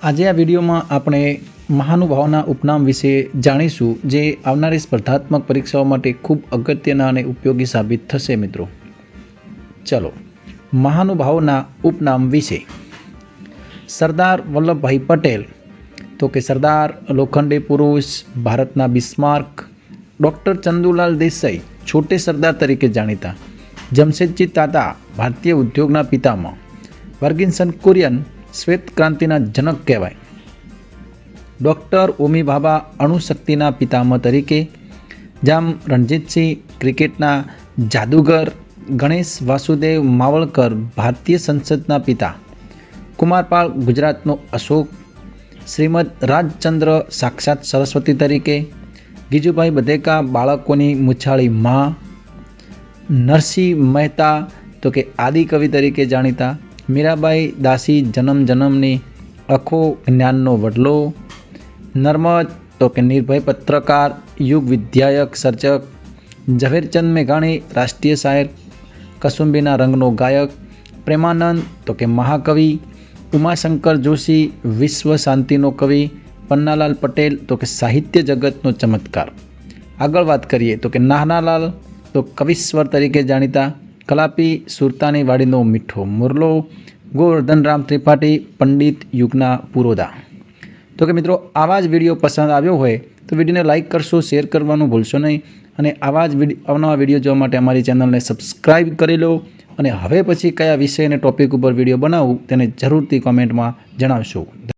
આજે આ વિડીયોમાં આપણે મહાનુભાવોના ઉપનામ વિશે જાણીશું, જે આવનારી સ્પર્ધાત્મક પરીક્ષાઓ માટે ખૂબ અગત્યના અને ઉપયોગી સાબિત થશે. મિત્રો ચલો, મહાનુભાવોના ઉપનામ વિશે. સરદાર વલ્લભભાઈ પટેલ, તો કે સરદાર લોખંડી પુરુષ, ભારતના બિસ્માર્ક. ડૉક્ટર ચંદુલાલ દેસાઈ, છોટે સરદાર તરીકે જાણીતા. જમશેદજી તાતા, ભારતીય ઉદ્યોગના પિતામહ. વર્ગિન્સન કુરિયન, શ્વેત ક્રાંતિના જનક કહેવાય. ડૉક્ટર ઓમી ભાભા, અણુશક્તિના પિતામહ તરીકે. જામ રણજીતસિંહ, ક્રિકેટના જાદુગર. ગણેશ વાસુદેવ માવળકર, ભારતીય સંસદના પિતા. કુમારપાળ, ગુજરાતનો અશોક. શ્રીમદ રાજચંદ્ર, સાક્ષાત સરસ્વતી તરીકે. ગીજુભાઈ બધેકા, બાળકોની મૂછાળી માં. નરસિંહ મહેતા, તો કે આદિકવિ તરીકે જાણીતા. મીરાબાઈ દાસી, જન્મ જન્મની અખો જ્ઞાનનો વડલો. નર્મદ, તો કે નિર્ભય પત્રકાર, યુગ વિદ્યાયક સર્જક. ઝવેરચંદ મેઘાણી, રાષ્ટ્રીય શાયર, કસુંબીના રંગનો ગાયક. પ્રેમાનંદ, તો કે મહાકવિ. ઉમાશંકર જોશી, વિશ્વ શાંતિનો કવિ. પન્નાલાલ પટેલ, તો કે સાહિત્ય જગતનો ચમત્કાર. આગળ વાત કરીએ તો કે નાનાલાલ, તો કવિશ્વર તરીકે જાણીતા. કલાપી, સુરતાની વાડીનો મીઠો મુરલો. ગોવર્ધનરામ ત્રિપાઠી, પંડિત યુગના પુરોધા. તો કે મિત્રો, આવા જ વિડીયો પસંદ આવ્યો હોય તો વિડીયોને લાઇક કરશો, શેર કરવાનું ભૂલશો નહીં. અને આવા જ અવનવા વિડીયો જોવા માટે અમારી ચેનલને સબસ્ક્રાઈબ કરી લો. અને હવે પછી કયા વિષય અને ટોપિક ઉપર વિડીયો બનાવું તેને જરૂરથી કોમેન્ટમાં જણાવશો.